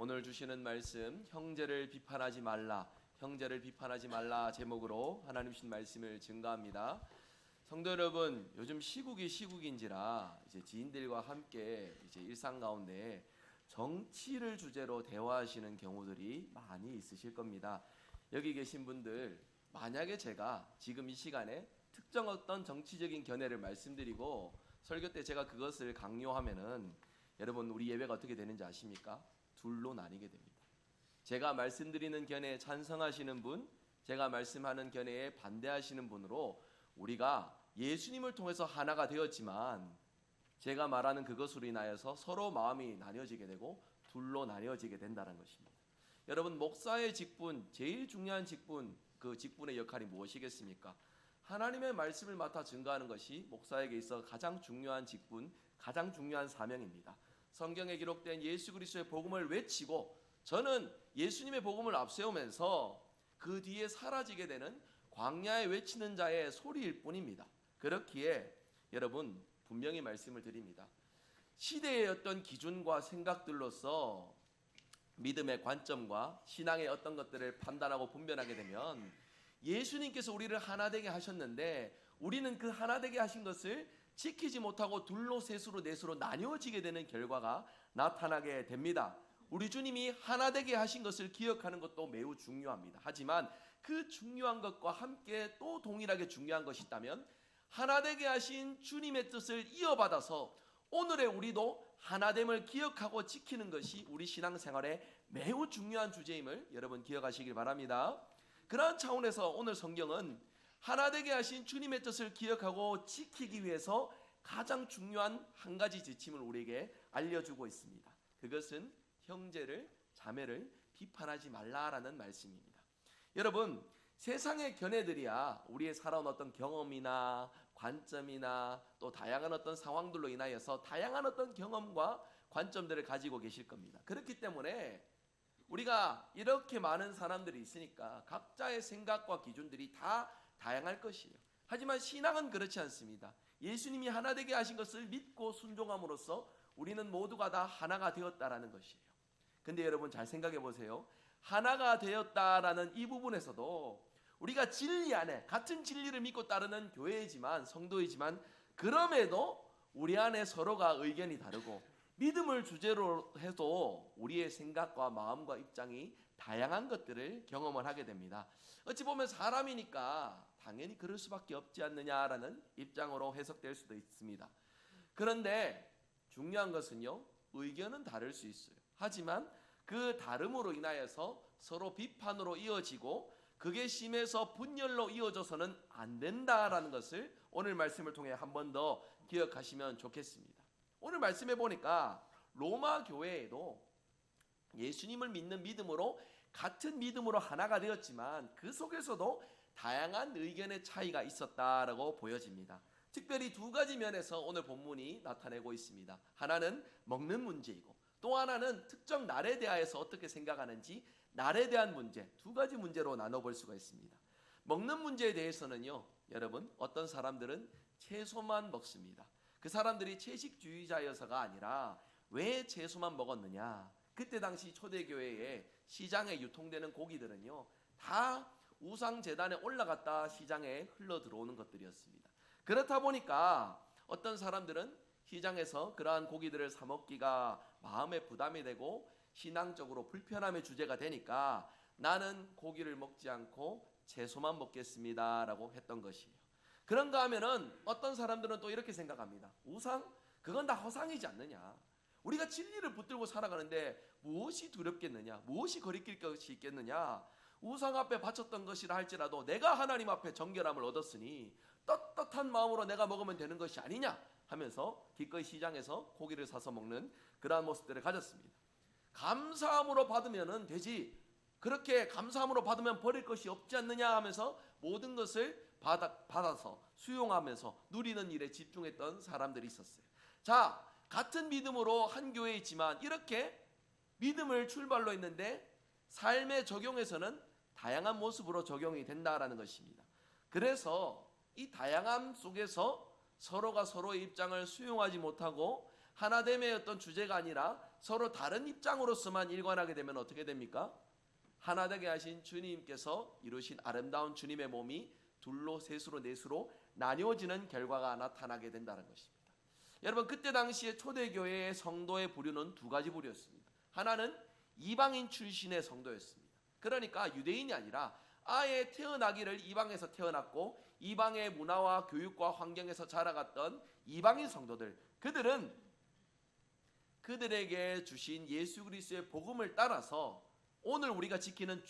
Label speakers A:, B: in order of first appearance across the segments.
A: 오늘 주시는 말씀 형제를 비판하지 말라, 형제를 비판하지 말라 제목으로 하나님 주신 말씀을 증거합니다. 성도 여러분, 요즘 시국이 시국인지라 이제 지인들과 함께 이제 일상 가운데 정치를 주제로 대화하시는 경우들이 많이 있으실 겁니다. 여기 계신 분들, 만약에 제가 지금 이 시간에 특정 어떤 정치적인 견해를 말씀드리고 설교 때 제가 그것을 강요하면은 여러분 우리 예배가 어떻게 되는지 아십니까? 둘로 나뉘게 됩니다. 제가 말씀드리는 견해에 찬성하시는 분, 제가 말씀하는 견해에 반대하시는 분으로 우리가 예수님을 통해서 하나가 되었지만 제가 말하는 그것으로 인하여서 서로 마음이 나뉘어지게 되고 둘로 나뉘어지게 된다는 것입니다. 여러분, 목사의 직분, 제일 중요한 직분, 그 직분의 역할이 무엇이겠습니까? 하나님의 말씀을 맡아 증거하는 것이 목사에게 있어 가장 중요한 직분, 가장 중요한 사명입니다. 성경에 기록된 예수 그리스도의 복음을 외치고 저는 예수님의 복음을 앞세우면서 그 뒤에 사라지게 되는 광야에 외치는 자의 소리일 뿐입니다. 그렇기에 여러분 분명히 말씀을 드립니다. 시대의 어떤 기준과 생각들로서 믿음의 관점과 신앙의 어떤 것들을 판단하고 분별하게 되면 예수님께서 우리를 하나 되게 하셨는데 우리는 그 하나 되게 하신 것을 지키지 못하고 둘로 셋으로 넷으로 나뉘어지게 되는 결과가 나타나게 됩니다. 우리 주님이 하나 되게 하신 것을 기억하는 것도 매우 중요합니다. 하지만 그 중요한 것과 함께 또 동일하게 중요한 것이 있다면 하나 되게 하신 주님의 뜻을 이어받아서 오늘의 우리도 하나됨을 기억하고 지키는 것이 우리 신앙생활의 매우 중요한 주제임을 여러분 기억하시길 바랍니다. 그러한 차원에서 오늘 성경은 하나 되게 하신 주님의 뜻을 기억하고 지키기 위해서 가장 중요한 한 가지 지침을 우리에게 알려주고 있습니다. 그것은 형제를, 자매를 비판하지 말라라는 말씀입니다. 여러분, 세상의 견해들이야 우리의 살아온 어떤 경험이나 관점이나 또 다양한 어떤 상황들로 인하여서 다양한 어떤 경험과 관점들을 가지고 계실 겁니다. 그렇기 때문에 우리가 이렇게 많은 사람들이 있으니까 각자의 생각과 기준들이 다 다양할 것이에요. 하지만 신앙은 그렇지 않습니다. 예수님이 하나 되게 하신 것을 믿고 순종함으로써 우리는 모두가 다 하나가 되었다라는 것이에요. 근데 여러분 잘 생각해 보세요. 하나가 되었다라는 이 부분에서도 우리가 진리 안에 같은 진리를 믿고 따르는 교회이지만 성도이지만 그럼에도 우리 안에 서로가 의견이 다르고 믿음을 주제로 해도 우리의 생각과 마음과 입장이 다양한 것들을 경험을 하게 됩니다. 어찌 보면 사람이니까 당연히 그럴 수밖에 없지 않느냐라는 입장으로 해석될 수도 있습니다. 그런데 중요한 것은요, 의견은 다를 수 있어요. 하지만 그 다름으로 인하여서 서로 비판으로 이어지고 그게 심해서 분열로 이어져서는 안 된다라는 것을 오늘 말씀을 통해 한 번 더 기억하시면 좋겠습니다. 오늘 말씀해 보니까 로마 교회에도 예수님을 믿는 믿음으로 같은 믿음으로 하나가 되었지만 그 속에서도 다양한 의견의 차이가 있었다라고 보여집니다. 특별히 두 가지 면에서 오늘 본문이 나타내고 있습니다. 하나는 먹는 문제이고 또 하나는 특정 날에 대하여서 어떻게 생각하는지 날에 대한 문제, 두 가지 문제로 나눠볼 수가 있습니다. 먹는 문제에 대해서는요, 여러분 어떤 사람들은 채소만 먹습니다. 그 사람들이 채식주의자여서가 아니라 왜 채소만 먹었느냐, 그때 당시 초대교회에 시장에 유통되는 고기들은요 다 우상재단에 올라갔다 시장에 흘러 들어오는 것들이었습니다. 그렇다 보니까 어떤 사람들은 시장에서 그러한 고기들을 사 먹기가 마음에 부담이 되고 신앙적으로 불편함의 주제가 되니까 나는 고기를 먹지 않고 채소만 먹겠습니다 라고 했던 것이에요. 그런가 하면은 어떤 사람들은 또 이렇게 생각합니다. 우상? 그건 다 허상이지 않느냐. 우리가 진리를 붙들고 살아가는데 무엇이 두렵겠느냐, 무엇이 거리낄 것이 있겠느냐. 우상 앞에 바쳤던 것이라 할지라도 내가 하나님 앞에 정결함을 얻었으니 떳떳한 마음으로 내가 먹으면 되는 것이 아니냐 하면서 기꺼이 시장에서 고기를 사서 먹는 그러한 모습들을 가졌습니다. 감사함으로 받으면 되지, 그렇게 감사함으로 받으면 버릴 것이 없지 않느냐 하면서 모든 것을 받아서 수용하면서 누리는 일에 집중했던 사람들이 있었어요. 자, 같은 믿음으로 한 교회에 있지만 이렇게 믿음을 출발로 했는데 삶의 적용에서는 다양한 모습으로 적용이 된다라는 것입니다. 그래서 이 다양함 속에서 서로가 서로의 입장을 수용하지 못하고 하나됨의 어떤 주제가 아니라 서로 다른 입장으로서만 일관하게 되면 어떻게 됩니까? 하나 되게 하신 주님께서 이루신 아름다운 주님의 몸이 둘로, 셋으로, 넷으로 나뉘어지는 결과가 나타나게 된다는 것입니다. 여러분, 그때 당시에 초대교회의 성도의 부류는 두 가지 부류였습니다. 하나는 이방인 출신의 성도였습니다. 그러니까 유대인이 아니라 아예 태어나기를 이방에서 태어났고 이방의 문화와 교육과 환경에서 자라갔던 이방인 성도들, 그들은 그들에게 주신 예수 그리스도의 복음을 따라서 오늘 우리가 지키는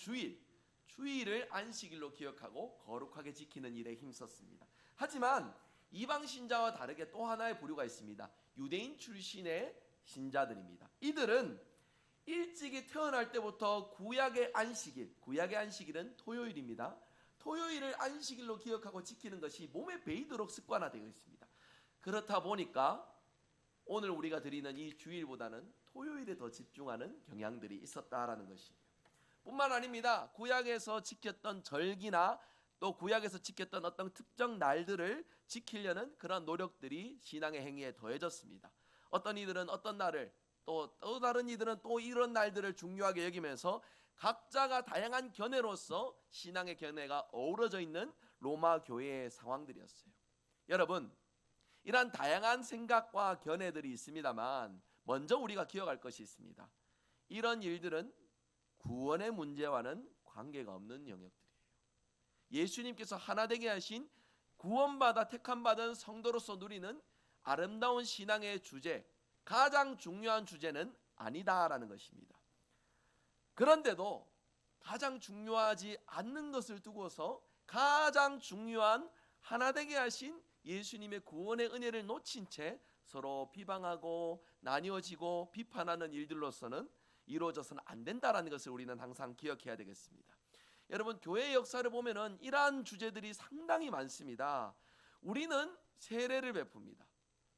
A: 주일을 안식일로 기억하고 거룩하게 지키는 일에 힘썼습니다. 하지만 이방 신자와 다르게 또 하나의 부류가 있습니다. 유대인 출신의 신자들입니다. 이들은 일찍이 태어날 때부터 구약의 안식일은 토요일입니다. 토요일을 안식일로 기억하고 지키는 것이 몸에 배이도록 습관화되어 있습니다. 그렇다 보니까 오늘 우리가 드리는 이 주일보다는 토요일에 더 집중하는 경향들이 있었다라는 것이에요. 뿐만 아닙니다. 구약에서 지켰던 절기나 또 구약에서 지켰던 어떤 특정 날들을 지키려는 그런 노력들이 신앙의 행위에 더해졌습니다. 어떤 이들은 어떤 날을, 또 다른 이들은 또 이런 날들을 중요하게 여기면서 각자가 다양한 견해로서 신앙의 견해가 어우러져 있는 로마 교회의 상황들이었어요. 여러분, 이러한 다양한 생각과 견해들이 있습니다만 먼저 우리가 기억할 것이 있습니다. 이런 일들은 구원의 문제와는 관계가 없는 영역들이에요. 예수님께서 하나 되게 하신 구원받아 택함받은 성도로서 누리는 아름다운 신앙의 주제, 가장 중요한 주제는 아니다라는 것입니다. 그런데도 가장 중요하지 않는 것을 두고서 가장 중요한 하나 되게 하신 예수님의 구원의 은혜를 놓친 채 서로 비방하고 나뉘어지고 비판하는 일들로서는 이루어져서는 안 된다라는 것을 우리는 항상 기억해야 되겠습니다. 여러분, 교회의 역사를 보면은 이러한 주제들이 상당히 많습니다. 우리는 세례를 베풉니다.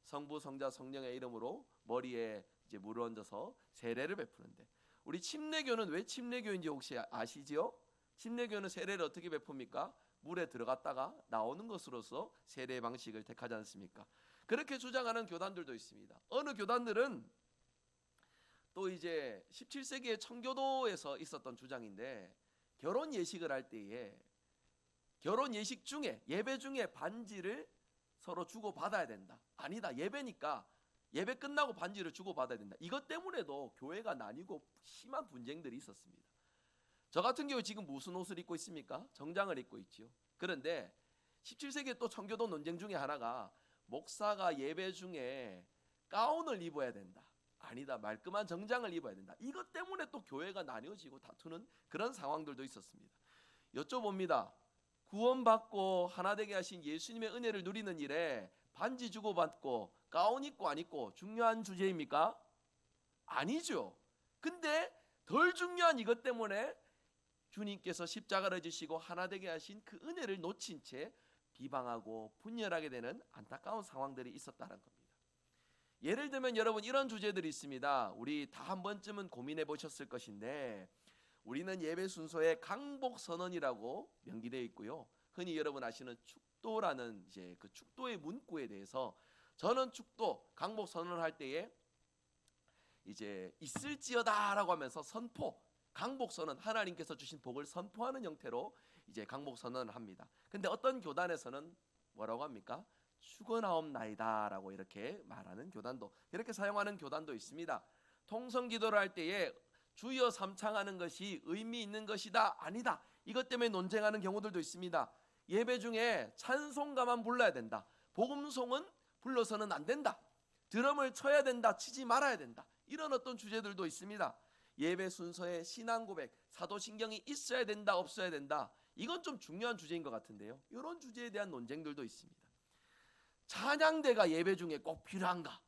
A: 성부, 성자, 성령의 이름으로 머리에 이제 물을 얹어서 세례를 베푸는데, 우리 침례교는 왜 침례교인지 혹시 아시지요? 침례교는 세례를 어떻게 베풉니까? 물에 들어갔다가 나오는 것으로서 세례 방식을 택하지 않습니까? 그렇게 주장하는 교단들도 있습니다. 어느 교단들은 또 이제 17세기의 청교도에서 있었던 주장인데, 결혼 예식을 할 때에 결혼 예식 중에, 예배 중에 반지를 서로 주고 받아야 된다. 아니다, 예배니까 예배 끝나고 반지를 주고 받아야 된다. 이것 때문에도 교회가 나뉘고 심한 분쟁들이 있었습니다. 저 같은 경우 지금 무슨 옷을 입고 있습니까? 정장을 입고 있지요. 그런데 17세기에 또 청교도 논쟁 중에 하나가 목사가 예배 중에 가운을 입어야 된다. 아니다, 말끔한 정장을 입어야 된다. 이것 때문에 또 교회가 나뉘어지고 다투는 그런 상황들도 있었습니다. 여쭤봅니다. 구원받고 하나 되게 하신 예수님의 은혜를 누리는 일에 반지 주고받고 가운 입고 안 입고 중요한 주제입니까? 아니죠. 근데 덜 중요한 이것 때문에 주님께서 십자가를 지시고 하나 되게 하신 그 은혜를 놓친 채 비방하고 분열하게 되는 안타까운 상황들이 있었다는 겁니다. 예를 들면 여러분, 이런 주제들이 있습니다. 우리 다 한 번쯤은 고민해 보셨을 것인데, 우리는 예배 순서에 강복 선언이라고 명기되어 있고요. 흔히 여러분 아시는 축도라는 이제 그 축도의 문구에 대해서, 저는 축도 강복 선언을 할 때에 이제 있을지어다라고 하면서 선포, 강복 선언, 하나님께서 주신 복을 선포하는 형태로 이제 강복 선언을 합니다. 근데 어떤 교단에서는 뭐라고 합니까? 죽어나옵나이다라고 이렇게 말하는 교단도, 이렇게 사용하는 교단도 있습니다. 통성 기도를 할 때에 주여 삼창하는 것이 의미 있는 것이다, 아니다, 이것 때문에 논쟁하는 경우들도 있습니다. 예배 중에 찬송가만 불러야 된다, 복음송은 불러서는 안 된다, 드럼을 쳐야 된다, 치지 말아야 된다, 이런 어떤 주제들도 있습니다. 예배 순서에 신앙 고백, 사도신경이 있어야 된다, 없어야 된다, 이건 좀 중요한 주제인 것 같은데요. 이런 주제에 대한 논쟁들도 있습니다. 찬양대가 예배 중에 꼭 필요한가?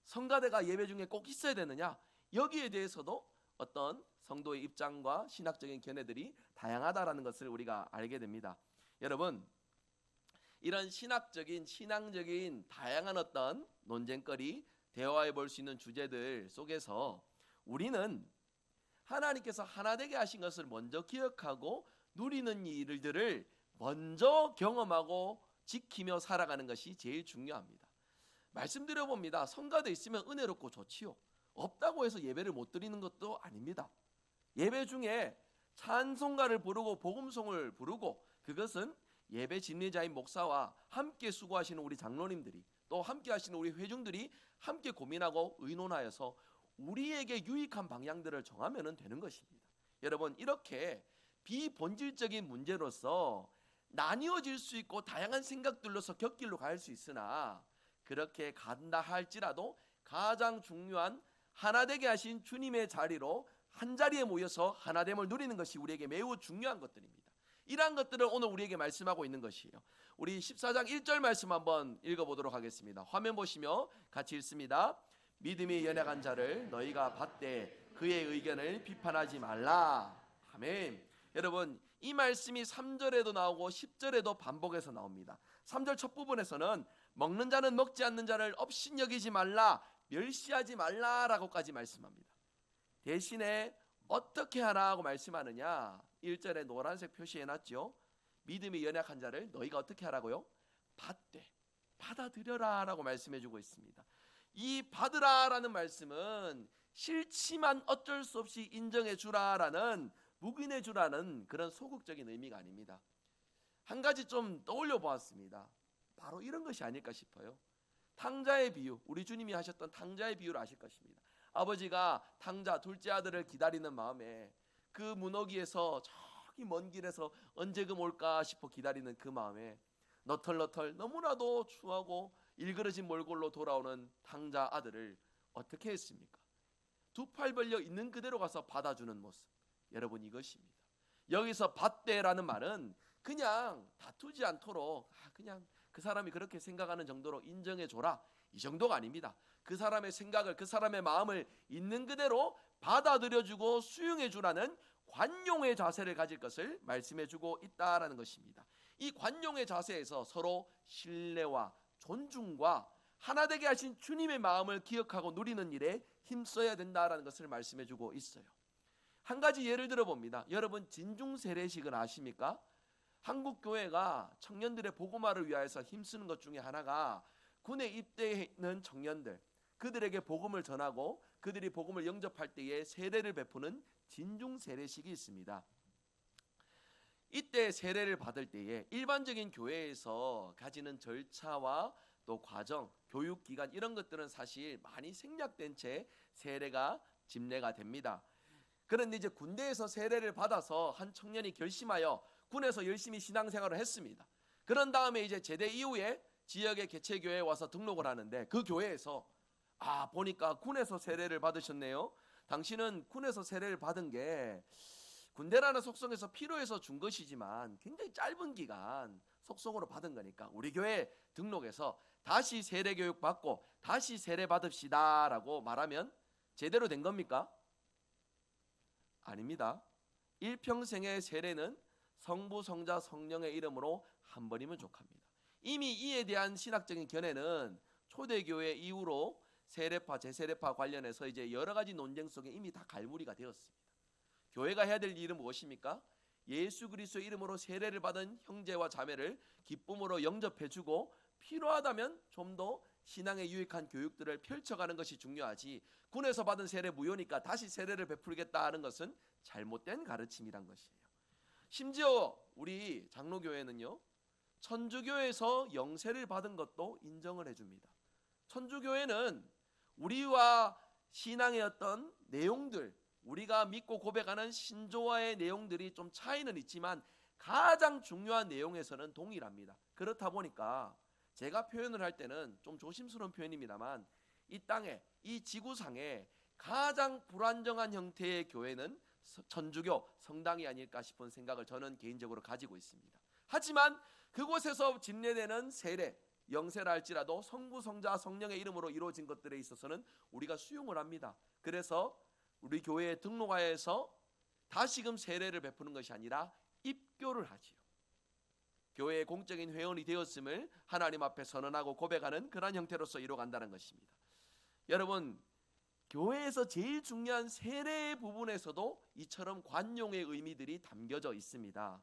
A: 성가대가 예배 중에 꼭 있어야 되느냐? 여기에 대해서도 어떤 성도의 입장과 신학적인 견해들이 다양하다라는 것을 우리가 알게 됩니다. 여러분, 이런 신앙적인 다양한 어떤 논쟁거리, 대화해 볼 수 있는 주제들 속에서 우리는 하나님께서 하나 되게 하신 것을 먼저 기억하고 누리는 일들을 먼저 경험하고 지키며 살아가는 것이 제일 중요합니다. 말씀드려봅니다. 성가대 있으면 은혜롭고 좋지요. 없다고 해서 예배를 못 드리는 것도 아닙니다. 예배 중에 찬송가를 부르고 복음송을 부르고, 그것은 예배 진리자인 목사와 함께 수고하시는 우리 장로님들이, 또 함께 하시는 우리 회중들이 함께 고민하고 의논하여서 우리에게 유익한 방향들을 정하면 되는 것입니다. 여러분, 이렇게 비본질적인 문제로서 나뉘어질 수 있고 다양한 생각들로서 곁길로 갈 수 있으나, 그렇게 간다 할지라도 가장 중요한 하나 되게 하신 주님의 자리로 한 자리에 모여서 하나됨을 누리는 것이 우리에게 매우 중요한 것들입니다. 이러한 것들을 오늘 우리에게 말씀하고 있는 것이에요. 우리 14장 1절 말씀 한번 읽어보도록 하겠습니다. 화면 보시며 같이 읽습니다. 믿음이 연약한 자를 너희가 받되 그의 의견을 비판하지 말라. 아멘. 여러분, 이 말씀이 3절에도 나오고 10절에도 반복해서 나옵니다. 3절 첫 부분에서는 먹는 자는 먹지 않는 자를 업신여기지 말라, 멸시하지 말라라고까지 말씀합니다. 대신에 어떻게 하라고 말씀하느냐, 1절에 노란색 표시해놨죠. 믿음이 연약한 자를 너희가 어떻게 하라고요? 받되, 받아들여라 라고 말씀해주고 있습니다. 이 받으라라는 말씀은 싫지만 어쩔 수 없이 인정해주라라는, 묵인해주라는 그런 소극적인 의미가 아닙니다. 한 가지 좀 떠올려 보았습니다. 바로 이런 것이 아닐까 싶어요. 탕자의 비유, 우리 주님이 하셨던 탕자의 비유를 아실 것입니다. 아버지가 탕자 둘째 아들을 기다리는 마음에, 그 문어기에서 저기 먼 길에서 언제금 올까 싶어 기다리는 그 마음에 너털너털 너무나도 추하고 일그러진 몰골로 돌아오는 탕자 아들을 어떻게 했습니까? 두 팔 벌려 있는 그대로 가서 받아주는 모습. 여러분, 이것입니다. 여기서 받되라는 말은 그냥 다투지 않도록 그냥 그 사람이 그렇게 생각하는 정도로 인정해줘라, 이 정도가 아닙니다. 그 사람의 생각을, 그 사람의 마음을 있는 그대로 받아들여주고 수용해주라는 관용의 자세를 가질 것을 말씀해주고 있다라는 것입니다. 이 관용의 자세에서 서로 신뢰와 존중과 하나 되게 하신 주님의 마음을 기억하고 누리는 일에 힘써야 된다라는 것을 말씀해주고 있어요. 한 가지 예를 들어봅니다. 여러분, 진중 세례식을 아십니까? 한국 교회가 청년들의 복음화를 위하여서 힘쓰는 것 중에 하나가 군에 입대하는 청년들, 그들에게 복음을 전하고 그들이 복음을 영접할 때에 세례를 베푸는 진중 세례식이 있습니다. 이때 세례를 받을 때에 일반적인 교회에서 가지는 절차와 또 과정, 교육기간, 이런 것들은 사실 많이 생략된 채 세례가 집례가 됩니다. 그런데 이제 군대에서 세례를 받아서 한 청년이 결심하여 군에서 열심히 신앙생활을 했습니다. 그런 다음에 이제 제대 이후에 지역의 개체교회에 와서 등록을 하는데, 그 교회에서 보니까 군에서 세례를 받으셨네요. 당신은 군에서 세례를 받은 게 군대라는 속성에서 필요해서 준 것이지만 굉장히 짧은 기간 속성으로 받은 거니까 우리 교회 등록해서 다시 세례 교육 받고 다시 세례 받읍시다 라고 말하면 제대로 된 겁니까? 아닙니다. 일평생의 세례는 성부, 성자, 성령의 이름으로 한 번이면 족합니다. 이미 이에 대한 신학적인 견해는 초대교회 이후로 세례파, 재세례파 관련해서 이제 여러 가지 논쟁 속에 이미 다 갈무리가 되었습니다. 교회가 해야 될 일은 무엇입니까? 예수 그리스도의 이름으로 세례를 받은 형제와 자매를 기쁨으로 영접해주고 필요하다면 좀 더 신앙에 유익한 교육들을 펼쳐가는 것이 중요하지, 군에서 받은 세례 무효니까 다시 세례를 베풀겠다 하는 것은 잘못된 가르침이란 것이에요. 심지어 우리 장로교회는요, 천주교에서 영세를 받은 것도 인정을 해줍니다. 천주교회는 우리와 신앙의 어떤 내용들, 우리가 믿고 고백하는 신조와의 내용들이 좀 차이는 있지만 가장 중요한 내용에서는 동일합니다. 그렇다 보니까 제가 표현을 할 때는 좀 조심스러운 표현입니다만, 이 땅에, 이 지구상에 가장 불안정한 형태의 교회는 천주교 성당이 아닐까 싶은 생각을 저는 개인적으로 가지고 있습니다. 하지만 그곳에서 집례되는 세례, 영세라 할지라도 성부, 성자, 성령의 이름으로 이루어진 것들에 있어서는 우리가 수용을 합니다. 그래서 우리 교회에 등록하여서 다시금 세례를 베푸는 것이 아니라 입교를 하지요. 교회의 공적인 회원이 되었음을 하나님 앞에 선언하고 고백하는 그런 형태로서 이루어간다는 것입니다. 여러분, 교회에서 제일 중요한 세례의 부분에서도 이처럼 관용의 의미들이 담겨져 있습니다.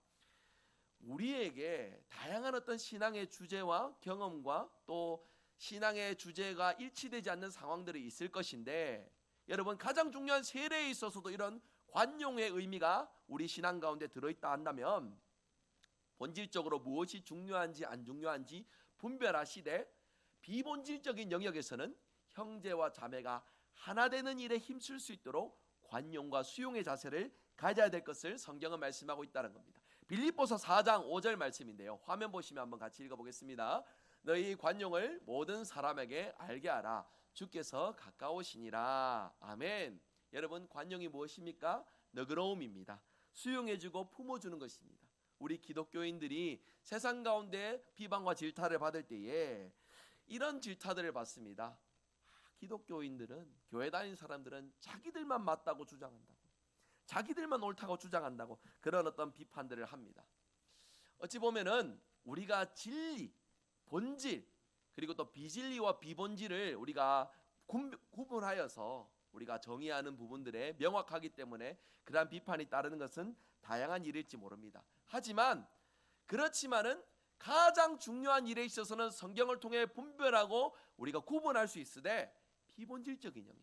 A: 우리에게 다양한 어떤 신앙의 주제와 경험과 또 신앙의 주제가 일치되지 않는 상황들이 있을 것인데, 여러분, 가장 중요한 세례에 있어서도 이런 관용의 의미가 우리 신앙 가운데 들어있다 한다면 본질적으로 무엇이 중요한지 안 중요한지 분별하시되 비본질적인 영역에서는 형제와 자매가 하나 되는 일에 힘쓸 수 있도록 관용과 수용의 자세를 가져야 될 것을 성경은 말씀하고 있다는 겁니다. 빌립보서 4장 5절 말씀인데요. 화면 보시면 한번 같이 읽어보겠습니다. 너희 관용을 모든 사람에게 알게 하라. 주께서 가까우시니라. 아멘. 여러분, 관용이 무엇입니까? 너그러움입니다. 수용해주고 품어주는 것입니다. 우리 기독교인들이 세상 가운데 비방과 질타를 받을 때에 이런 질타들을 받습니다. 기독교인들은, 교회 다니는 사람들은 자기들만 맞다고 주장한다고, 자기들만 옳다고 주장한다고 그런 어떤 비판들을 합니다. 어찌 보면은 우리가 진리, 본질, 그리고 또 비진리와 비본질을 우리가 구분하여서 우리가 정의하는 부분들에 명확하기 때문에 그러한 비판이 따르는 것은 다양한 일일지 모릅니다. 하지만 그렇지만은 가장 중요한 일에 있어서는 성경을 통해 분별하고 우리가 구분할 수 있으되 비본질적인 영역,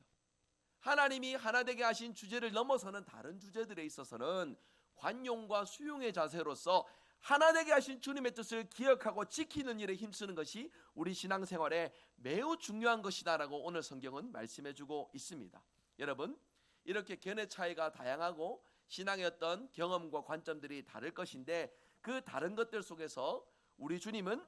A: 하나님이 하나 되게 하신 주제를 넘어서는 다른 주제들에 있어서는 관용과 수용의 자세로서 하나 되게 하신 주님의 뜻을 기억하고 지키는 일에 힘쓰는 것이 우리 신앙생활에 매우 중요한 것이다라고 오늘 성경은 말씀해주고 있습니다. 여러분, 이렇게 견해 차이가 다양하고 신앙의 어떤 경험과 관점들이 다를 것인데 그 다른 것들 속에서 우리 주님은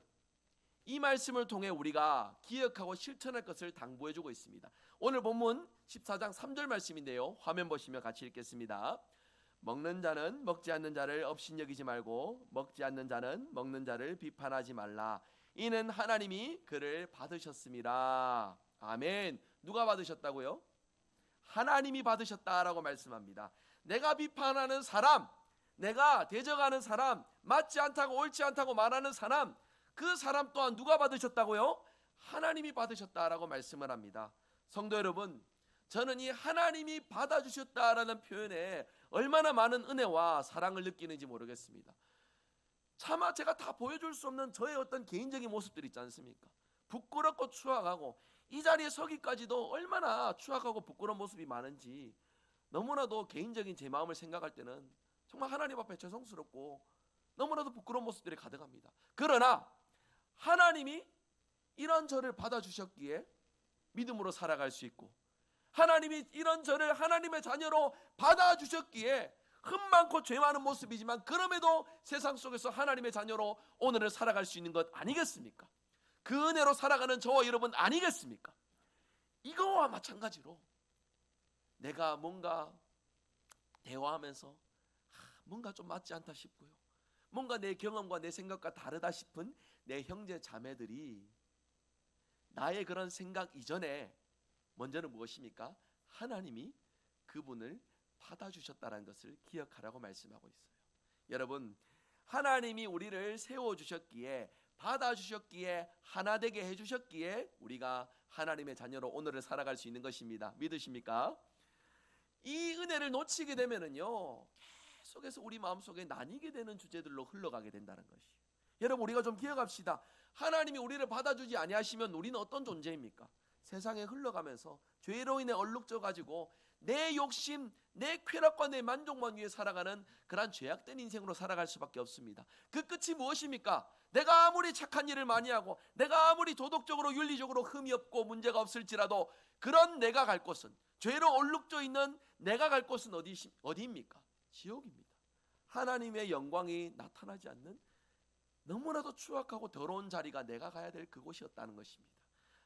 A: 이 말씀을 통해 우리가 기억하고 실천할 것을 당부해주고 있습니다. 오늘 본문 14장 3절 말씀인데요. 화면 보시면 같이 읽겠습니다. 먹는 자는 먹지 않는 자를 업신여기지 말고 먹지 않는 자는 먹는 자를 비판하지 말라. 이는 하나님이 그를 받으셨음이라. 아멘. 누가 받으셨다고요? 하나님이 받으셨다라고 말씀합니다. 내가 비판하는 사람, 내가 대적하는 사람, 맞지 않다고 옳지 않다고 말하는 사람, 그 사람 또한 누가 받으셨다고요? 하나님이 받으셨다라고 말씀을 합니다. 성도 여러분, 저는 이 하나님이 받아주셨다라는 표현에 얼마나 많은 은혜와 사랑을 느끼는지 모르겠습니다. 차마 제가 다 보여줄 수 없는 저의 어떤 개인적인 모습들 있지 않습니까? 부끄럽고 추악하고 이 자리에 서기까지도 얼마나 추악하고 부끄러운 모습이 많은지 너무나도 개인적인 제 마음을 생각할 때는 정말 하나님 앞에 죄송스럽고 너무나도 부끄러운 모습들이 가득합니다. 그러나 하나님이 이런 저를 받아주셨기에 믿음으로 살아갈 수 있고, 하나님이 이런 저를 하나님의 자녀로 받아주셨기에 흠 많고 죄 많은 모습이지만 그럼에도 세상 속에서 하나님의 자녀로 오늘을 살아갈 수 있는 것 아니겠습니까? 그 은혜로 살아가는 저와 여러분 아니겠습니까? 이거와 마찬가지로 내가 뭔가 대화하면서 뭔가 좀 맞지 않다 싶고요, 뭔가 내 경험과 내 생각과 다르다 싶은 내 형제 자매들이 나의 그런 생각 이전에 먼저는 무엇입니까? 하나님이 그분을 받아주셨다는 것을 기억하라고 말씀하고 있어요. 여러분, 하나님이 우리를 세워주셨기에, 받아주셨기에, 하나 되게 해주셨기에 우리가 하나님의 자녀로 오늘을 살아갈 수 있는 것입니다. 믿으십니까? 이 은혜를 놓치게 되면은요, 계속해서 우리 마음속에 나뉘게 되는 주제들로 흘러가게 된다는 것이에요. 여러분, 우리가 좀 기억합시다. 하나님이 우리를 받아주지 아니하시면 우리는 어떤 존재입니까? 세상에 흘러가면서 죄로 인해 얼룩져 가지고 내 욕심, 내 쾌락과 내 만족만 위해 살아가는 그런 죄악된 인생으로 살아갈 수밖에 없습니다. 그 끝이 무엇입니까? 내가 아무리 착한 일을 많이 하고 내가 아무리 도덕적으로 윤리적으로 흠이 없고 문제가 없을지라도 그런 내가 갈 곳은, 죄로 얼룩져 있는 내가 갈 곳은 어디입니까? 지옥입니다. 하나님의 영광이 나타나지 않는 너무나도 추악하고 더러운 자리가 내가 가야 될 그곳이었다는 것입니다.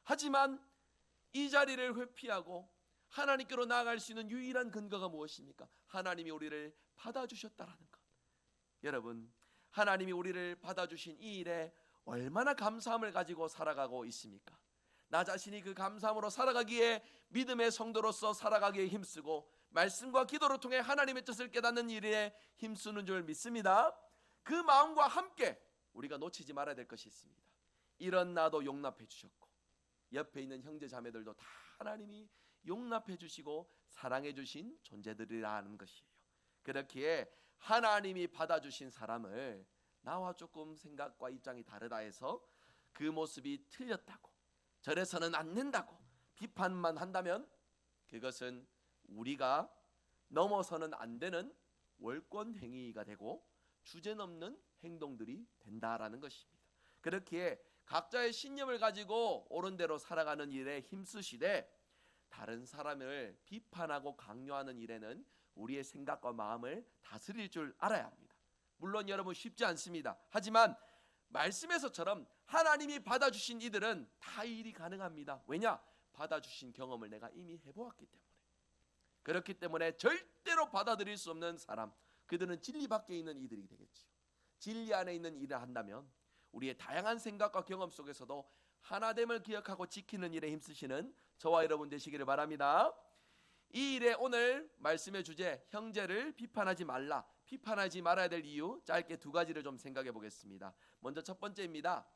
A: 하지만 이 자리를 회피하고 하나님께로 나아갈 수 있는 유일한 근거가 무엇입니까? 하나님이 우리를 받아주셨다라는 것. 여러분, 하나님이 우리를 받아주신 이 일에 얼마나 감사함을 가지고 살아가고 있습니까? 나 자신이 그 감사함으로 살아가기에, 믿음의 성도로서 살아가기에 힘쓰고 말씀과 기도를 통해 하나님의 뜻을 깨닫는 일에 힘쓰는 줄 믿습니다. 그 마음과 함께 우리가 놓치지 말아야 될 것이 있습니다. 이런 나도 용납해 주셨고 옆에 있는 형제 자매들도 다 하나님이 용납해 주시고 사랑해 주신 존재들이라는 것이에요. 그렇기에 하나님이 받아주신 사람을 나와 조금 생각과 입장이 다르다 해서 그 모습이 틀렸다고, 저래서는 안 된다고 비판만 한다면 그것은 우리가 넘어서는 안 되는 월권 행위가 되고 주제넘는 행동들이 된다라는 것입니다. 그렇기에 각자의 신념을 가지고 옳은 대로 살아가는 일에 힘쓰시되 다른 사람을 비판하고 강요하는 일에는 우리의 생각과 마음을 다스릴 줄 알아야 합니다. 물론 여러분 쉽지 않습니다. 하지만 말씀에서처럼 하나님이 받아주신 이들은 다 일이 가능합니다. 왜냐? 받아주신 경험을 내가 이미 해보았기 때문에. 그렇기 때문에 절대로 받아들일 수 없는 사람, 그들은 진리 밖에 있는 이들이 되겠지요. 진리 안에 있는 일을 한다면 우리의 다양한 생각과 경험 속에서도 하나됨을 기억하고 지키는 일에 힘쓰시는 저와 여러분 되시기를 바랍니다. 이 일에 오늘 말씀의 주제, 형제를 비판하지 말라, 비판하지 말아야 될 이유, 짧게 두 가지를 좀 생각해 보겠습니다. 먼저 첫 번째입니다.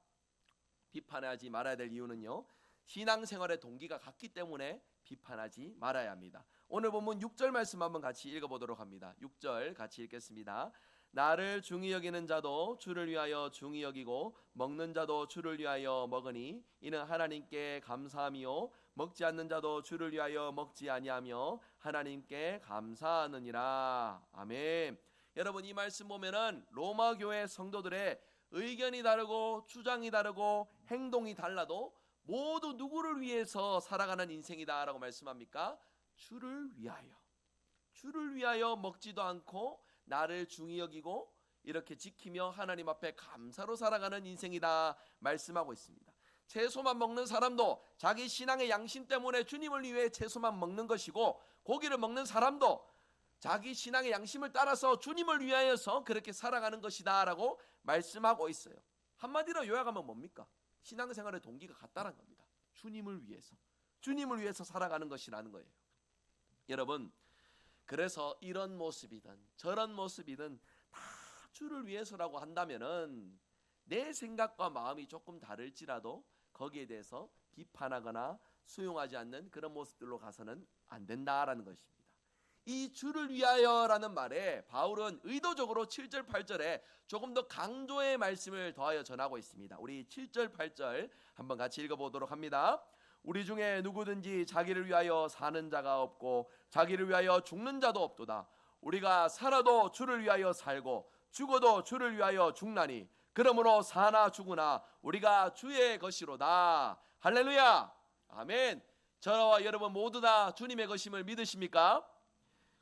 A: 비판하지 말아야 될 이유는요, 신앙생활의 동기가 같기 때문에 비판하지 말아야 합니다. 오늘 본문 6절 말씀 한번 같이 읽어보도록 합니다. 6절 같이 읽겠습니다. 나를 중히 여기는 자도 주를 위하여 중히 여기고 먹는 자도 주를 위하여 먹으니 이는 하나님께 감사함이요 먹지 않는 자도 주를 위하여 먹지 아니하며 하나님께 감사하느니라. 아멘. 여러분 이 말씀 보면은 로마 교회 성도들의 의견이 다르고 주장이 다르고 행동이 달라도 모두 누구를 위해서 살아가는 인생이다라고 말씀합니까? 주를 위하여. 주를 위하여 먹지도 않고 나를 중히 여기고 이렇게 지키며 하나님 앞에 감사로 살아가는 인생이다 말씀하고 있습니다. 채소만 먹는 사람도 자기 신앙의 양심 때문에 주님을 위해 채소만 먹는 것이고, 고기를 먹는 사람도 자기 신앙의 양심을 따라서 주님을 위하여서 그렇게 살아가는 것이다 라고 말씀하고 있어요. 한마디로 요약하면 뭡니까? 신앙생활의 동기가 같다는 겁니다. 주님을 위해서 살아가는 것이라는 거예요. 여러분, 그래서 이런 모습이든 저런 모습이든 다 주를 위해서라고 한다면은 내 생각과 마음이 조금 다를지라도 거기에 대해서 비판하거나 수용하지 않는 그런 모습들로 가서는 안 된다라는 것입니다. 이 주를 위하여라는 말에 바울은 의도적으로 7절 8절에 조금 더 강조의 말씀을 더하여 전하고 있습니다. 우리 7절 8절 한번 같이 읽어보도록 합니다. 우리 중에 누구든지 자기를 위하여 사는 자가 없고 자기를 위하여 죽는 자도 없도다. 우리가 살아도 주를 위하여 살고 죽어도 주를 위하여 죽나니 그러므로 사나 죽으나 우리가 주의 것이로다. 할렐루야. 아멘. 저와 여러분 모두 다 주님의 것임을 믿으십니까?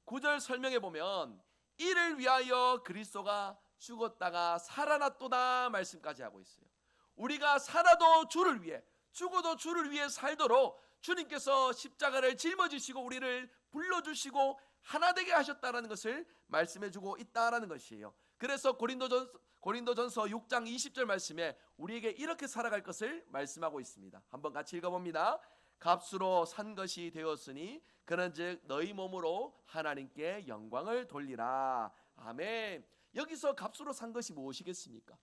A: 9절 설명해 보면 이를 위하여 그리스도가 죽었다가 살아났도다 말씀까지 하고 있어요. 우리가 살아도 주를 위해, 죽어도 주를 위해 살도록 주님께서 십자가를 짊어지시고 우리를 불러주시고 하나 되게 하셨다는 것을 말씀해주고 있다라는 것이에요. 그래서 고린도전서 6장 20절 말씀에 우리에게 이렇게 살아갈 것을 말씀하고 있습니다. 한번 같이 읽어봅니다. 값으로 산 것이 되었으니 그런즉 너희 몸으로 하나님께 영광을 돌리라. 아멘. 여기서 값으로 산 것이 무엇이겠습니까?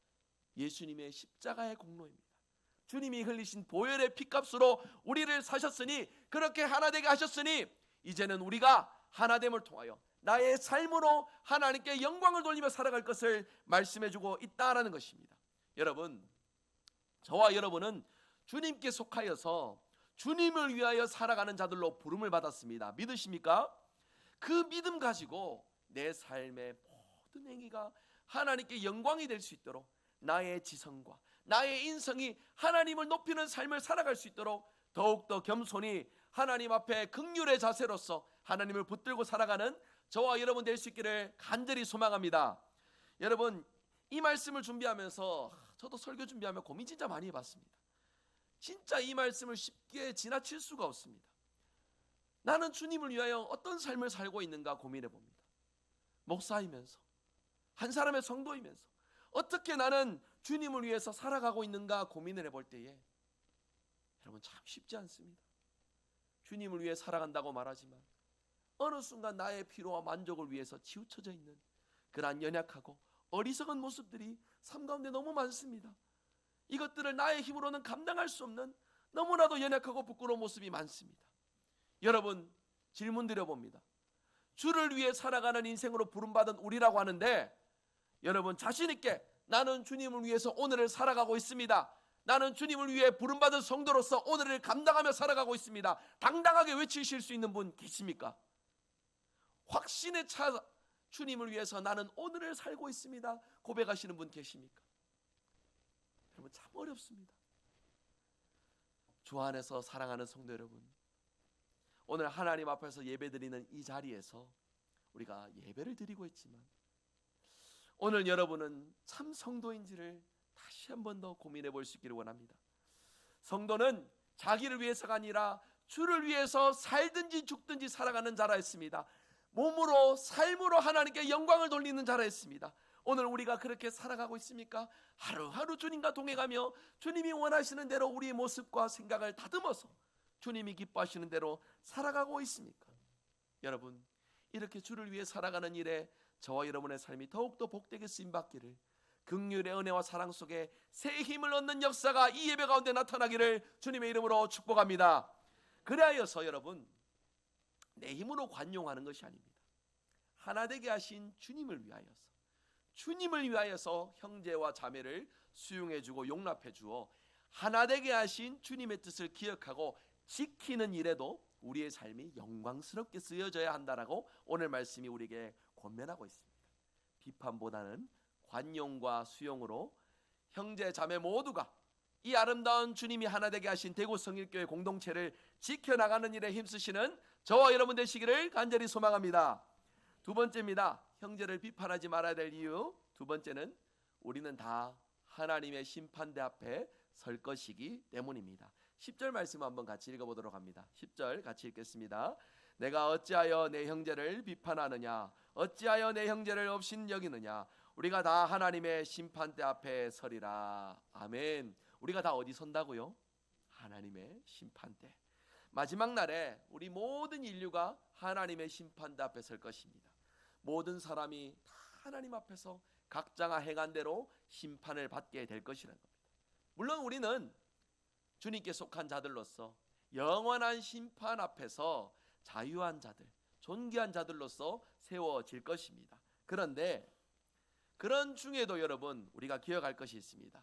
A: 예수님의 십자가의 공로입니다. 주님이 흘리신 보혈의 피값으로 우리를 사셨으니, 그렇게 하나되게 하셨으니 이제는 우리가 하나됨을 통하여 나의 삶으로 하나님께 영광을 돌리며 살아갈 것을 말씀해주고 있다라는 것입니다. 여러분, 저와 여러분은 주님께 속하여서 주님을 위하여 살아가는 자들로 부름을 받았습니다. 믿으십니까? 그 믿음 가지고 내 삶의 모든 행위가 하나님께 영광이 될 수 있도록 나의 지성과 나의 인성이 하나님을 높이는 삶을 살아갈 수 있도록 더욱더 겸손히 하나님 앞에 긍휼의 자세로서 하나님을 붙들고 살아가는 저와 여러분 될 수 있기를 간절히 소망합니다. 여러분, 이 말씀을 준비하면서 저도 설교 준비하며 고민 진짜 많이 해봤습니다. 진짜 이 말씀을 쉽게 지나칠 수가 없습니다. 나는 주님을 위하여 어떤 삶을 살고 있는가 고민해 봅니다. 목사이면서, 한 사람의 성도이면서 어떻게 나는 주님을 위해서 살아가고 있는가 고민을 해볼 때에 여러분 참 쉽지 않습니다. 주님을 위해 살아간다고 말하지만 어느 순간 나의 피로와 만족을 위해서 치우쳐져 있는 그러한 연약하고 어리석은 모습들이 삶 가운데 너무 많습니다. 이것들을 나의 힘으로는 감당할 수 없는 너무나도 연약하고 부끄러운 모습이 많습니다. 여러분, 질문 드려봅니다. 주를 위해 살아가는 인생으로 부름받은 우리라고 하는데, 여러분 자신 있게 나는 주님을 위해서 오늘을 살아가고 있습니다, 나는 주님을 위해 부름받은 성도로서 오늘을 감당하며 살아가고 있습니다. 당당하게 외치실 수 있는 분 계십니까? 확신에 차 주님을 위해서 나는 오늘을 살고 있습니다 고백하시는 분 계십니까? 여러분, 참 어렵습니다. 주 안에서 사랑하는 성도 여러분, 오늘 하나님 앞에서 예배드리는 이 자리에서 우리가 예배를 드리고 있지만 오늘 여러분은 참 성도인지를 다시 한 번 더 고민해 볼 수 있기를 원합니다. 성도는 자기를 위해서가 아니라 주를 위해서 살든지 죽든지 살아가는 자라 했습니다. 몸으로 삶으로 하나님께 영광을 돌리는 자라 했습니다. 오늘 우리가 그렇게 살아가고 있습니까? 하루하루 주님과 동행하며 주님이 원하시는 대로 우리의 모습과 생각을 다듬어서 주님이 기뻐하시는 대로 살아가고 있습니까? 여러분, 이렇게 주를 위해 살아가는 일에 저와 여러분의 삶이 더욱더 복되게 쓰임받기를, 긍휼의 은혜와 사랑 속에 새 힘을 얻는 역사가 이 예배 가운데 나타나기를 주님의 이름으로 축복합니다. 그리하여서 여러분, 내 힘으로 관용하는 것이 아닙니다. 하나 되게 하신 주님을 위하여서, 주님을 위하여서 형제와 자매를 수용해주고 용납해주어 하나 되게 하신 주님의 뜻을 기억하고 지키는 일에도 우리의 삶이 영광스럽게 쓰여져야 한다라고 오늘 말씀이 우리에게 권면하고 있습니다. 비판보다는 관용과 수용으로 형제 자매 모두가 이 아름다운 주님이 하나 되게 하신 대구 성일교회 공동체를 지켜나가는 일에 힘쓰시는 저와 여러분 되시기를 간절히 소망합니다. 두 번째입니다. 형제를 비판하지 말아야 될 이유. 두 번째는 우리는 다 하나님의 심판대 앞에 설 것이기 때문입니다. 10절 말씀 한번 같이 읽어보도록 합니다. 10절 같이 읽겠습니다. 내가 어찌하여 내 형제를 비판하느냐, 어찌하여 내 형제를 업신여기느냐, 우리가 다 하나님의 심판대 앞에 서리라. 아멘. 우리가 다 어디 선다고요? 하나님의 심판대. 마지막 날에 우리 모든 인류가 하나님의 심판대 앞에 설 것입니다. 모든 사람이 다 하나님 앞에서 각자가 행한 대로 심판을 받게 될 것이라는 겁니다. 물론 우리는 주님께 속한 자들로서 영원한 심판 앞에서 자유한 자들, 존귀한 자들로서 세워질 것입니다. 그런데 그런 중에도 여러분, 우리가 기억할 것이 있습니다.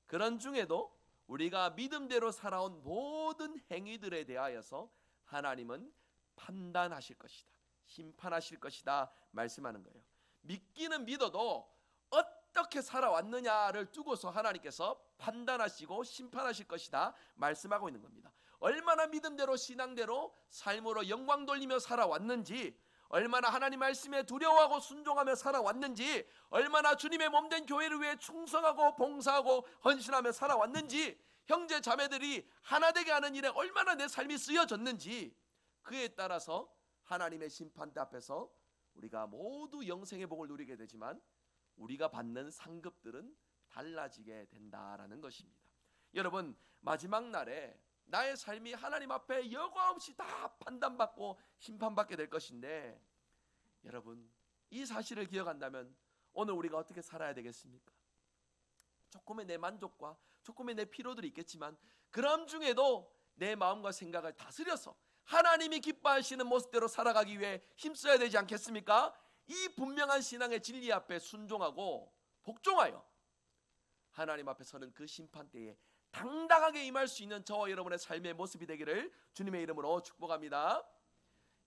A: 그런 중에도 우리가 믿음대로 살아온 모든 행위들에 대하여서 하나님은 판단하실 것이다, 심판하실 것이다 말씀하는 거예요. 믿기는 믿어도 어떻게 살아왔느냐를 두고서 하나님께서 판단하시고 심판하실 것이다 말씀하고 있는 겁니다. 얼마나 믿음대로 신앙대로 삶으로 영광 돌리며 살아왔는지, 얼마나 하나님 말씀에 두려워하고 순종하며 살아왔는지, 얼마나 주님의 몸된 교회를 위해 충성하고 봉사하고 헌신하며 살아왔는지, 형제 자매들이 하나 되게 하는 일에 얼마나 내 삶이 쓰여졌는지, 그에 따라서 하나님의 심판대 앞에서 우리가 모두 영생의 복을 누리게 되지만 우리가 받는 상급들은 달라지게 된다라는 것입니다. 여러분, 마지막 날에 나의 삶이 하나님 앞에 여과없이 다 판단받고 심판받게 될 것인데, 여러분, 이 사실을 기억한다면 오늘 우리가 어떻게 살아야 되겠습니까? 조금의 내 만족과 조금의 내 피로들이 있겠지만 그런 중에도 내 마음과 생각을 다스려서 하나님이 기뻐하시는 모습대로 살아가기 위해 힘써야 되지 않겠습니까? 이 분명한 신앙의 진리 앞에 순종하고 복종하여 하나님 앞에 서는 그 심판대에 당당하게 임할 수 있는 저와 여러분의 삶의 모습이 되기를 주님의 이름으로 축복합니다.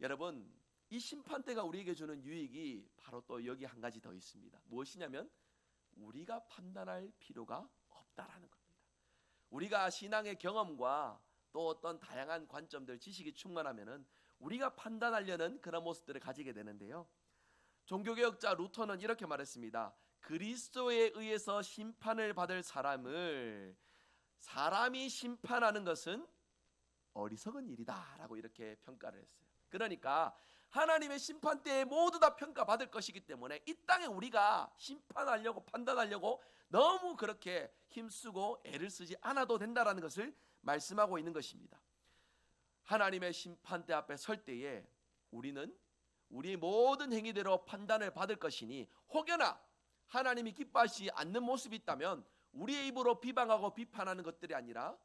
A: 여러분, 이 심판대가 우리에게 주는 유익이 바로 또 여기 한 가지 더 있습니다. 무엇이냐면 우리가 판단할 필요가 없다라는 겁니다. 우리가 신앙의 경험과 또 어떤 다양한 관점들, 지식이 충만하면은 우리가 판단하려는 그런 모습들을 가지게 되는데요. 종교개혁자 루터는 이렇게 말했습니다. 그리스도에 의해서 심판을 받을 사람을 사람이 심판하는 것은 어리석은 일이다 라고 이렇게 평가를 했어요. 그러니까 하나님의 심판대에 모두 다 평가받을 것이기 때문에 이 땅에 우리가 심판하려고 판단하려고 너무 그렇게 힘쓰고 애를 쓰지 않아도 된다라는 것을 말씀하고 있는 것입니다. 하나님의 심판대 앞에 설 때에 우리는 우리의 모든 행위대로 판단을 받을 것이니, 혹여나 하나님이 기뻐하시지 않는 모습이 있다면 우리의 입으로 비방하고 비판하는 것들이 아니라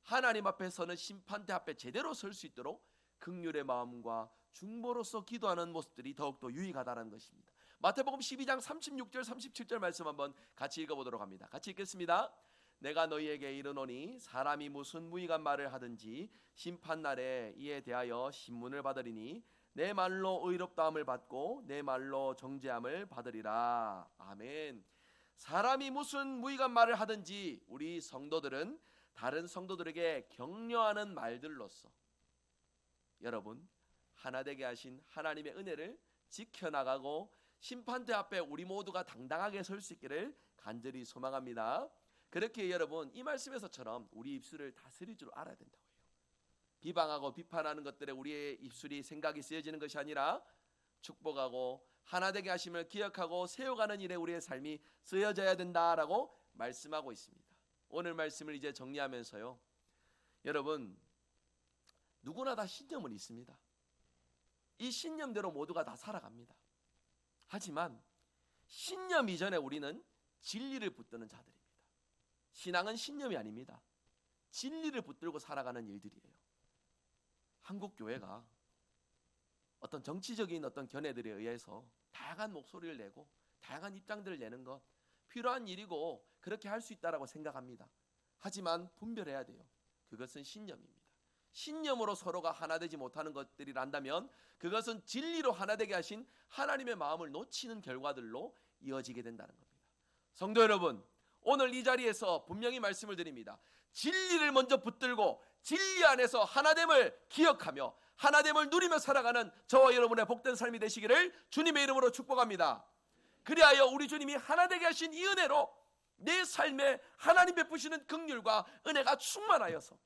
A: 하나님 앞에서는 심판대 앞에 제대로 설 수 있도록 긍휼의 마음과 중보로서 기도하는 모습들이 더욱더 유익하다는 것입니다. 마태복음 12장 36절 37절 말씀 한번 같이 읽어보도록 합니다. 같이 읽겠습니다. 내가 너희에게 이르노니 사람이 무슨 무익한 말을 하든지 심판날에 이에 대하여 신문을 받으리니 내 말로 의롭다함을 받고 내 말로 정죄함을 받으리라. 아멘. 사람이 무슨 무익한 말을 하든지 우리 성도들은 다른 성도들에게 격려하는 말들로서 여러분 하나 되게 하신 하나님의 은혜를 지켜나가고 심판대 앞에 우리 모두가 당당하게 설 수 있기를 간절히 소망합니다. 그렇게 여러분 이 말씀에서처럼 우리 입술을 다스릴 줄 알아야 된다고 해요. 비방하고 비판하는 것들에 우리의 입술이 생각이 쓰여지는 것이 아니라 축복하고 하나 되게 하심을 기억하고 세워가는 일에 우리의 삶이 쓰여져야 된다라고 말씀하고 있습니다. 오늘 말씀을 이제 정리하면서요, 여러분 누구나 다 신념은 있습니다. 이 신념대로 모두가 다 살아갑니다. 하지만 신념 이전에 우리는 진리를 붙드는 자들입니다. 신앙은 신념이 아닙니다. 진리를 붙들고 살아가는 일들이에요. 한국 교회가 어떤 정치적인 어떤 견해들에 의해서 다양한 목소리를 내고 다양한 입장들을 내는 것 필요한 일이고 그렇게 할 수 있다라고 생각합니다. 하지만 분별해야 돼요. 그것은 신념입니다. 신념으로 서로가 하나 되지 못하는 것들이란다면 그것은 진리로 하나 되게 하신 하나님의 마음을 놓치는 결과들로 이어지게 된다는 겁니다. 성도 여러분, 오늘 이 자리에서 분명히 말씀을 드립니다. 진리를 먼저 붙들고 진리 안에서 하나됨을 기억하며 하나됨을 누리며 살아가는 저와 여러분의 복된 삶이 되시기를 주님의 이름으로 축복합니다. 그리하여 우리 주님이 하나 되게 하신 이 은혜로 내 삶에 하나님 베푸시는 긍휼과 은혜가 충만하여서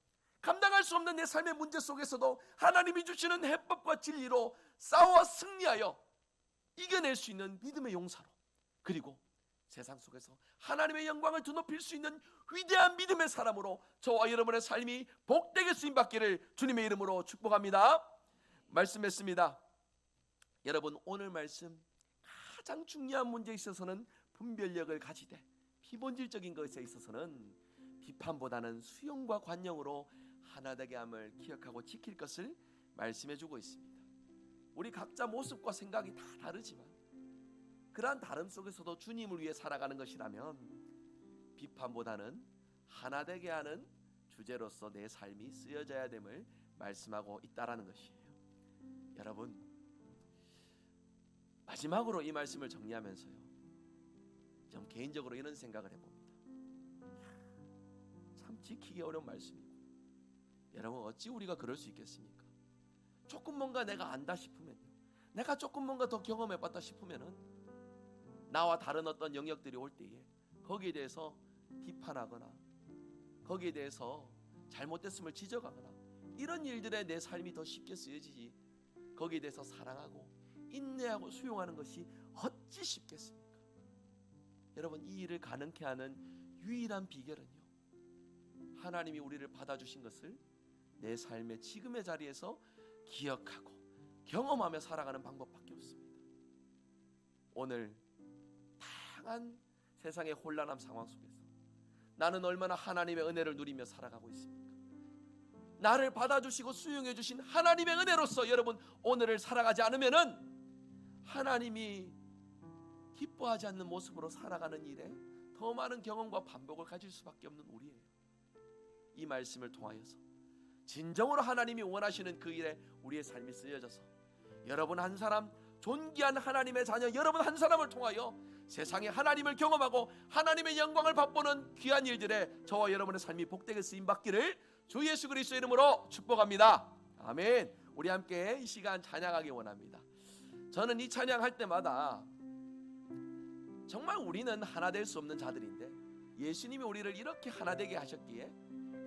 A: 감당할 수 없는 내 삶의 문제 속에서도 하나님이 주시는 해법과 진리로 싸워 승리하여 이겨낼 수 있는 믿음의 용사로, 그리고 세상 속에서 하나님의 영광을 드높일 수 있는 위대한 믿음의 사람으로 저와 여러분의 삶이 복되게 쓰임받기를 주님의 이름으로 축복합니다. 말씀했습니다. 여러분 오늘 말씀 가장 중요한 문제에 있어서는 분별력을 가지되 피본질적인 것에 있어서는 비판보다는 수용과 관용으로 하나되게 함을 기억하고 지킬 것을 말씀해주고 있습니다. 우리 각자 모습과 생각이 다 다르지만 그러한 다름 속에서도 주님을 위해 살아가는 것이라면 비판보다는 하나되게 하는 주제로서 내 삶이 쓰여져야 됨을 말씀하고 있다라는 것이에요. 여러분 마지막으로 이 말씀을 정리하면서요, 좀 개인적으로 이런 생각을 해봅니다. 참 지키기 어려운 말씀이고, 여러분 어찌 우리가 그럴 수 있겠습니까? 조금 뭔가 내가 안다 싶으면요, 내가 조금 뭔가 더 경험해봤다 싶으면은 나와 다른 어떤 영역들이 올 때에 거기에 대해서 비판하거나 거기에 대해서 잘못됐음을 지적하거나 이런 일들에 내 삶이 더 쉽게 쓰여지지, 거기에 대해서 사랑하고 인내하고 수용하는 것이 어찌 쉽겠습니까? 여러분 이 일을 가능케 하는 유일한 비결은요, 하나님이 우리를 받아주신 것을 내 삶의 지금의 자리에서 기억하고 경험하며 살아가는 방법밖에 없습니다. 오늘 다양한 세상의 혼란한 상황 속에서 나는 얼마나 하나님의 은혜를 누리며 살아가고 있습니까? 나를 받아주시고 수용해 주신 하나님의 은혜로서 여러분 오늘을 살아가지 않으면은 하나님이 기뻐하지 않는 모습으로 살아가는 일에 더 많은 경험과 반복을 가질 수밖에 없는 우리예요. 이 말씀을 통하여서 진정으로 하나님이 원하시는 그 일에 우리의 삶이 쓰여져서 여러분 한 사람, 존귀한 하나님의 자녀 여러분 한 사람을 통하여 세상에 하나님을 경험하고 하나님의 영광을 맛보는 귀한 일들에 저와 여러분의 삶이 복되게 쓰임받기를 주 예수 그리스도의 이름으로 축복합니다. 아멘. 우리 함께 이 시간 찬양하기 원합니다. 저는 이 찬양할 때마다 정말 우리는 하나 될 수 없는 자들인데 예수님이 우리를 이렇게 하나 되게 하셨기에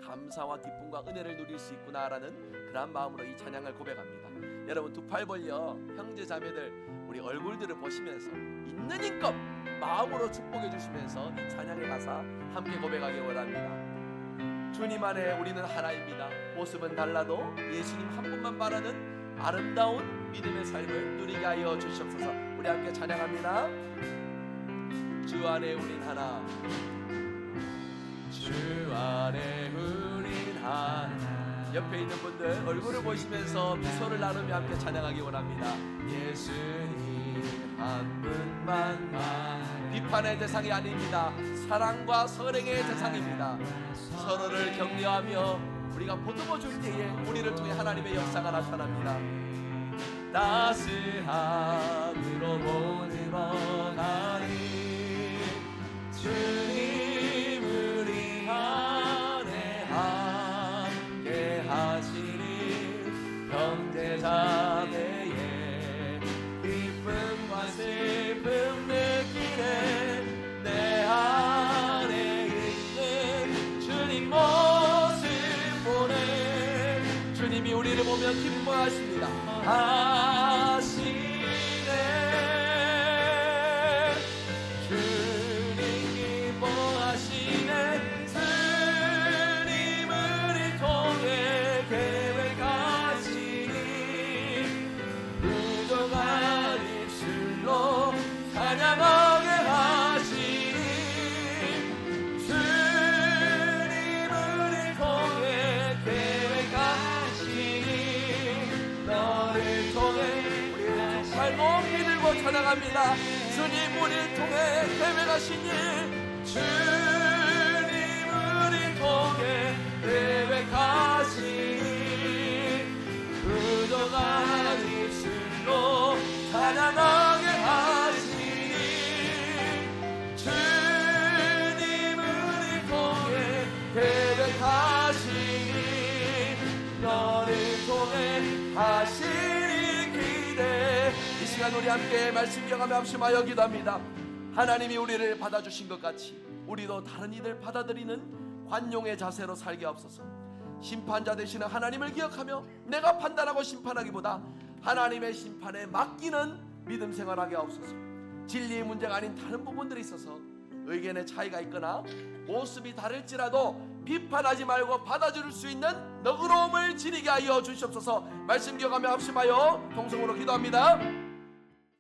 A: 감사와 기쁨과 은혜를 누릴 수 있구나라는 그런 마음으로 이 찬양을 고백합니다. 여러분 두 팔 벌려 형제 자매들 우리 얼굴들을 보시면서 있는 힘껏 마음으로 축복해 주시면서 이 찬양의 가사 함께 고백하기 원합니다. 주님 안에 우리는 하나입니다. 모습은 달라도 예수님 한 분만 바라는 아름다운 믿음의 삶을 누리게 하여 주시옵소서. 우리 함께 찬양합니다. 주 안에 우린 하나, 주 안에 우린 하나. 옆에 있는 분들 얼굴을 보시면서 미소를 나누며 함께 찬양하기 원합니다. 예수님 한 분만 심판의 대상이 아닙니다. 사랑과 선행의 대상입니다. 서로를 격려하며 우리가 보듬어 줄 때에 우리를 통해 하나님의 역사가 나타납니다. 따스함으로 보듬어 가니 주님 우리 안에 함께 하시니 형제자매의 기쁨과 슬픔 느끼네. 내 안에 있는 주님 모습 보네. 주님이 우리를 보며 기뻐하십니다. 하시네. 주님 기뻐하시네. 주님 우리 통해 계획하시니 부족한 입술로 찬양하게 하시니 주님 우리 통해 계획하시니 너를 통해 우리 발 높이 들고 찬양합니다. 주님 우리를 통해 계획하시니 주님 우리 통해 계획하시니 부족한 입술로 찬양하게 하시니 주님 우리 통해 계획하시니 너를 통해 하시니 기대. 이 시간 우리 함께 말씀 경험에 합심하여 기도합니다. 하나님이 우리를 받아주신 것 같이 우리도 다른 이들 받아들이는 관용의 자세로 살게 하옵소서. 심판자 되시는 하나님을 기억하며 내가 판단하고 심판하기보다 하나님의 심판에 맡기는 믿음 생활하게 하옵소서. 진리의 문제가 아닌 다른 부분들이 있어서 의견의 차이가 있거나 모습이 다를지라도 비판하지 말고 받아줄 수 있는 너그러움을 지니게 하여 주시옵소서. 말씀 기억하며 합심하여 통성으로 기도합니다.